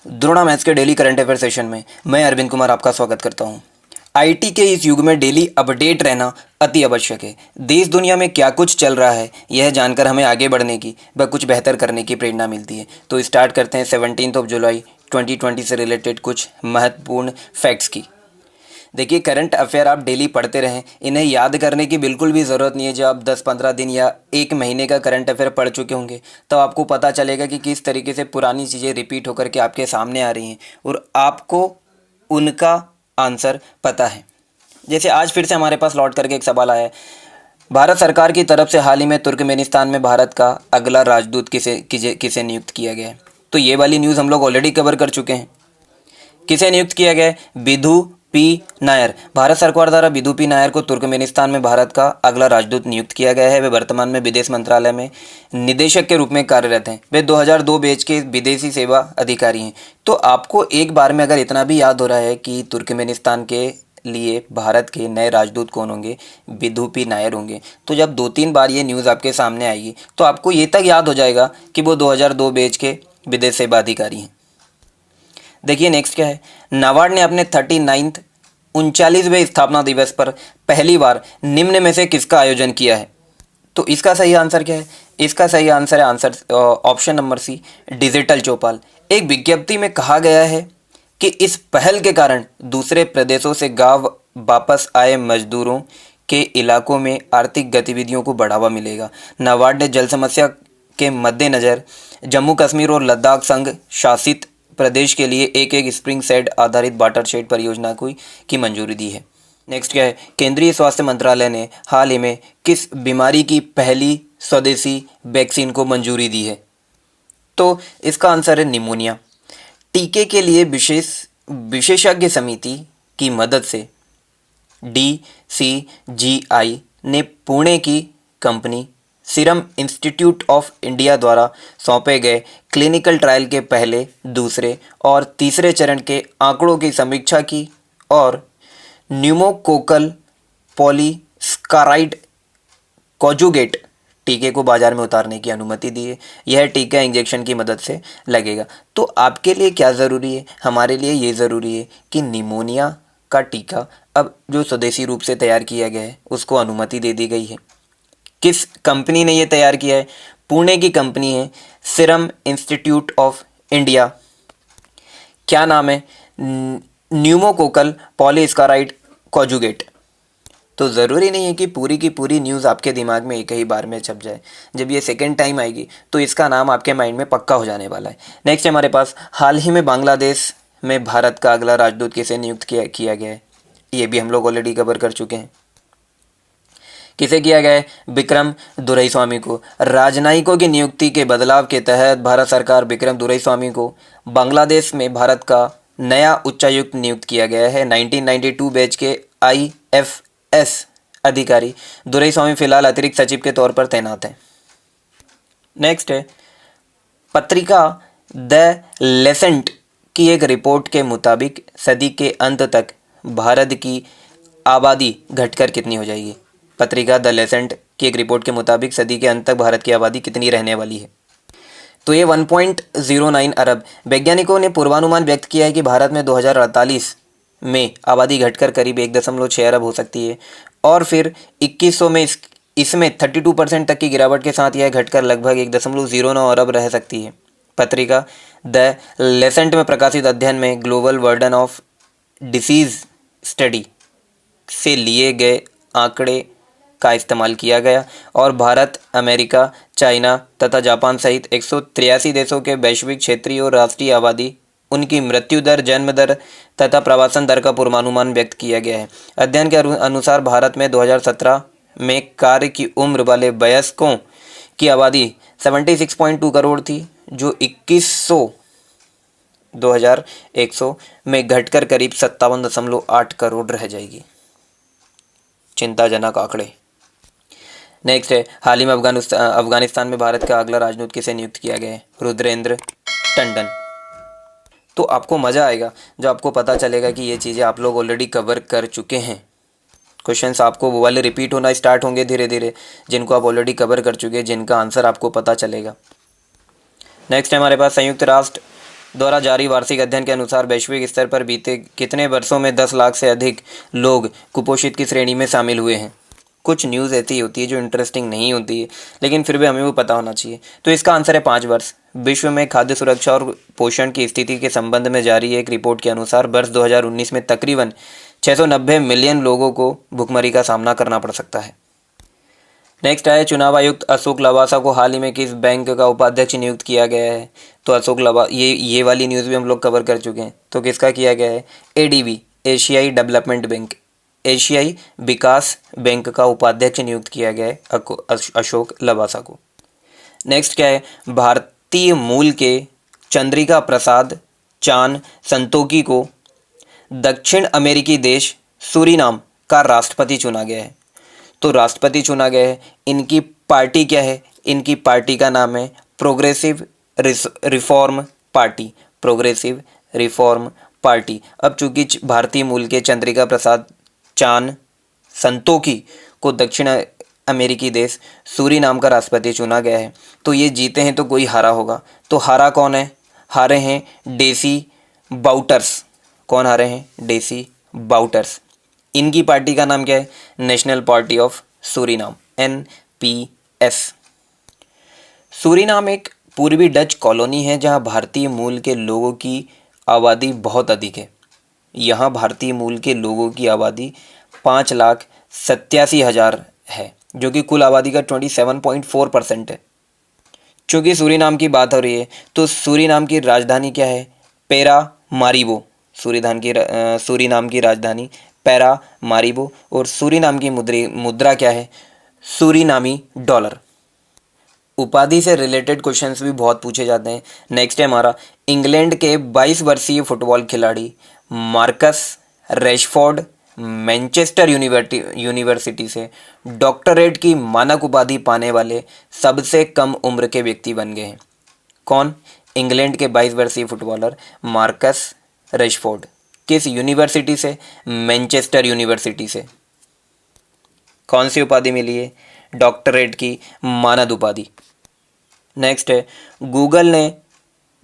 Drona maths के daily current affair session में मैं अरविंद कुमार आपका स्वागत करता हूं। आईटी के इस युग में डेली अपडेट रहना अति आवश्यक है। देश दुनिया में क्या कुछ चल रहा है यह जानकर हमें आगे बढ़ने की व कुछ बेहतर करने की प्रेरणा मिलती है। तो स्टार्ट करते हैं 17 जुलाई 2020 से रिलेटेड कुछ महत्वपूर्ण फैक्ट्स की। देखिए, करंट अफेयर आप डेली पढ़ते रहें, इन्हें याद करने की बिल्कुल भी ज़रूरत नहीं है। जब आप 10-15 दिन या एक महीने का करंट अफेयर पढ़ चुके होंगे तो आपको पता चलेगा कि किस तरीके से पुरानी चीज़ें रिपीट होकर के आपके सामने आ रही हैं और आपको उनका आंसर पता है। जैसे आज फिर से हमारे पास लौट करके एक सवाल आया है, भारत सरकार की तरफ से हाल ही में तुर्कमेनिस्तान में भारत का अगला राजदूत किसे नियुक्त किया गया है। तो ये वाली न्यूज़ हम लोग ऑलरेडी कवर कर चुके हैं। किसे नियुक्त किया गया है? विधु पी नायर। भारत सरकार द्वारा विधु पी नायर को तुर्कमेनिस्तान में भारत का अगला राजदूत नियुक्त किया गया है। वे वर्तमान में विदेश मंत्रालय में निदेशक के रूप में कार्यरत हैं। वे 2002 बैच के विदेशी सेवा अधिकारी हैं। तो आपको एक बार में अगर इतना भी याद हो रहा है कि तुर्कमेनिस्तान के लिए भारत के नए राजदूत कौन होंगे, विधु पी नायर होंगे, तो जब 2-3 बार ये न्यूज़ आपके सामने आएगी तो आपको ये तक याद हो जाएगा कि वो 2002 बैच के विदेश सेवा अधिकारी हैं। देखिए नेक्स्ट क्या है, नाबार्ड ने अपने 39वें स्थापना दिवस पर पहली बार निम्न में से किसका आयोजन किया है? तो इसका सही आंसर क्या है? इसका सही आंसर है ऑप्शन नंबर सी, डिजिटल चौपाल। एक विज्ञप्ति में कहा गया है कि इस पहल के कारण दूसरे प्रदेशों से गांव वापस आए मजदूरों के इलाकों में आर्थिक गतिविधियों को बढ़ावा मिलेगा। नाबार्ड ने जल समस्या के मद्देनज़र जम्मू कश्मीर और लद्दाख संघ शासित प्रदेश के लिए एक स्प्रिंग सेट आधारित वाटर शेड परियोजना की मंजूरी दी है। नेक्स्ट क्या है, केंद्रीय स्वास्थ्य मंत्रालय ने हाल ही में किस बीमारी की पहली स्वदेशी वैक्सीन को मंजूरी दी है? तो इसका आंसर है निमोनिया। टीके के लिए विशेषज्ञ समिति की मदद से DCGI ने पुणे की company serum institute of India द्वारा सौंपे गए क्लिनिकल ट्रायल के पहले, दूसरे और तीसरे चरण के आंकड़ों की समीक्षा की और न्यूमोकोकल पॉलीस्काराइड कॉन्जुगेट टीके को बाजार में उतारने की अनुमति दी है। यह टीका इंजेक्शन की मदद से लगेगा। तो आपके लिए क्या ज़रूरी है? हमारे लिए ये ज़रूरी है कि निमोनिया का टीका अब जो स्वदेशी रूप से तैयार किया गया है उसको अनुमति दे दी गई है। किस कंपनी ने ये तैयार किया है? पुणे की कंपनी है सीरम इंस्टीट्यूट ऑफ इंडिया। क्या नाम है? Pneumococcal polysaccharide conjugate. तो ज़रूरी नहीं है कि पूरी की पूरी न्यूज़ आपके दिमाग में एक ही बार में छप जाए। जब ये सेकेंड टाइम आएगी तो इसका नाम आपके माइंड में पक्का हो जाने वाला है। नेक्स्ट हमारे पास हाल ही में बांग्लादेश में भारत का अगला राजदूत किसे नियुक्त किया गया है? ये भी हम लोग ऑलरेडी कवर कर चुके हैं। किसे किया गया है? विक्रम दुरईस्वामी को। राजनयिकों की नियुक्ति के बदलाव के तहत भारत सरकार विक्रम दुरईस्वामी को बांग्लादेश में भारत का नया उच्चायुक्त नियुक्त किया गया है। 1992 बैच के IFS अधिकारी दुरईस्वामी फिलहाल अतिरिक्त सचिव के तौर पर तैनात हैं। नेक्स्ट है, पत्रिका द लेसेंट की एक रिपोर्ट के मुताबिक सदी के अंत तक भारत की आबादी घटकर कितनी हो जाएगी? पत्रिका द लेसेंट की एक रिपोर्ट के मुताबिक सदी के अंत तक भारत की आबादी कितनी रहने वाली है? तो ये 1.09 अरब। वैज्ञानिकों ने पूर्वानुमान व्यक्त किया है कि भारत में 2048 में आबादी घटकर करीब 1.6 अरब हो सकती है और फिर 2100 में इसमें 32% तक की गिरावट के साथ यह घटकर लगभग 1.09 अरब रह सकती है। पत्रिका द लेसेंट में प्रकाशित अध्ययन में global burden of disease study से लिए गए आंकड़े का इस्तेमाल किया गया और भारत, अमेरिका, चाइना तथा जापान सहित 183 देशों के वैश्विक, क्षेत्रीय और राष्ट्रीय आबादी, उनकी मृत्यु दर, जन्म दर तथा प्रवासन दर का पूर्वानुमान व्यक्त किया गया है। अध्ययन के अनुसार भारत में 2017 में कार्य की उम्र वाले वयस्कों की आबादी 76.2 करोड़ थी, जो 2100 में घटकर करीब 57.8 करोड़ रह जाएगी। चिंताजनक आंकड़े। नेक्स्ट है, हाल ही में अफगानिस्तान में भारत का अगला राजदूत किसे नियुक्त किया गया है? रुद्रेंद्र टंडन। तो आपको मज़ा आएगा जब आपको पता चलेगा कि ये चीज़ें आप लोग ऑलरेडी कवर कर चुके हैं। क्वेश्चंस आपको वो वाले रिपीट होना स्टार्ट होंगे धीरे धीरे, जिनको आप ऑलरेडी कवर कर चुके हैं, जिनका आंसर आपको पता चलेगा। नेक्स्ट है हमारे पास, संयुक्त राष्ट्र द्वारा जारी वार्षिक अध्ययन के अनुसार वैश्विक स्तर पर बीते कितने वर्षों में 10 लाख से अधिक लोग कुपोषित की श्रेणी में शामिल हुए हैं। कुछ न्यूज़ ऐसी होती है जो इंटरेस्टिंग नहीं होती है, लेकिन फिर भी हमें वो पता होना चाहिए। तो इसका आंसर है 5 वर्ष। विश्व में खाद्य सुरक्षा और पोषण की स्थिति के संबंध में जारी एक रिपोर्ट के अनुसार वर्ष 2019 में तकरीबन 690 मिलियन लोगों को भुखमरी का सामना करना पड़ सकता है। नेक्स्ट है, चुनाव आयुक्त अशोक लवासा को हाल ही में किस बैंक का उपाध्यक्ष नियुक्त किया गया है। तो अशोक लवा ये वाली न्यूज़ भी हम लोग कवर कर चुके हैं। तो किसका किया गया है? एडीबी, एशियाई डेवलपमेंट बैंक, एशियाई विकास बैंक का उपाध्यक्ष नियुक्त किया गया है अशोक लवासा को। नेक्स्ट क्या है? भारतीय मूल के चंद्रिका प्रसाद चान संतोखी को दक्षिण अमेरिकी देश सूरीनाम का राष्ट्रपति चुना गया है। तो राष्ट्रपति चुना गया है। इनकी पार्टी क्या है? इनकी पार्टी का नाम है progressive reform party, progressive reform party. अब चूंकि भारतीय मूल के चंद्रिका प्रसाद चान संतोखी को दक्षिण अमेरिकी देश सूरीनाम का राष्ट्रपति चुना गया है, तो ये जीते हैं तो कोई हारा होगा। तो हारा कौन है? हारे हैं डेसी बाउटर्स। कौन हारे हैं? डेसी बाउटर्स। इनकी पार्टी का नाम क्या है? National party of Suriname, NPS। Suriname एक पूर्वी डच कॉलोनी है जहां भारतीय मूल के लोगों की आबादी बहुत अधिक है। यहाँ भारतीय मूल के लोगों की आबादी 5,87,000 है, जो कि कुल आबादी का 27.4% है। चूँकि सूरीनाम की बात हो रही है तो सूरीनाम की राजधानी क्या है? पैरामारिबो। सूरीनाम की राजधानी पैरामारिबो। और सूरीनाम की मुद्रा क्या है? सूरीनामी डॉलर। उपाधि से रिलेटेड क्वेश्चंस भी बहुत पूछे जाते हैं। नेक्स्ट है हमारा, इंग्लैंड के 22 वर्षीय फुटबॉल खिलाड़ी मार्कस रैशफोर्ड मैनचेस्टर यूनिवर्सिटी से डॉक्टरेट की मानक उपाधि पाने वाले सबसे कम उम्र के व्यक्ति बन गए हैं। कौन? इंग्लैंड के 22 वर्षीय फुटबॉलर मार्कस रैशफोर्ड। किस यूनिवर्सिटी से? मैनचेस्टर यूनिवर्सिटी से। कौन सी उपाधि मिली है? डॉक्टरेट की मानद उपाधि। नेक्स्ट है, गूगल ने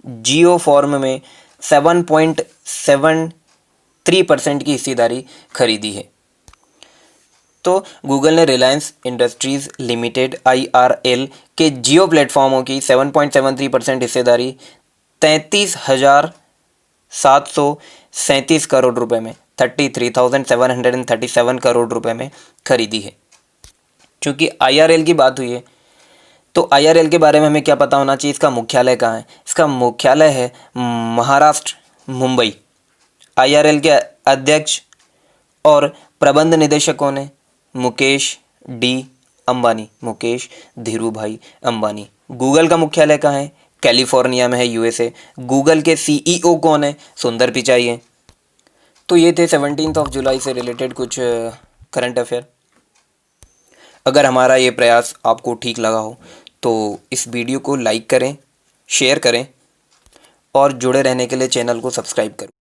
जियो फॉर्म में 7.73% की हिस्सेदारी खरीदी है। तो गूगल ने रिलायंस इंडस्ट्रीज लिमिटेड IRL के जियो प्लेटफॉर्मों की 7.73% हिस्सेदारी 33,737 करोड़ रुपए में, 33,737 करोड़ रुपए में खरीदी है। चूँकि IRL की बात हुई है तो IRL के बारे में हमें क्या पता होना चाहिए? इसका मुख्यालय कहाँ है? इसका मुख्यालय है महाराष्ट्र, मुंबई। IRL के अध्यक्ष और प्रबंध निदेशक कौन है? मुकेश अंबानी, मुकेश धीरूभाई अंबानी। गूगल का मुख्यालय कहाँ है? कैलिफोर्निया में है, USA। गूगल के CEO कौन है? सुंदर पिचाई है। तो ये थे 17 जुलाई से रिलेटेड कुछ करंट अफेयर। अगर हमारा ये प्रयास आपको ठीक लगा हो तो इस वीडियो को लाइक करें, शेयर करें और जुड़े रहने के लिए चैनल को सब्सक्राइब करें।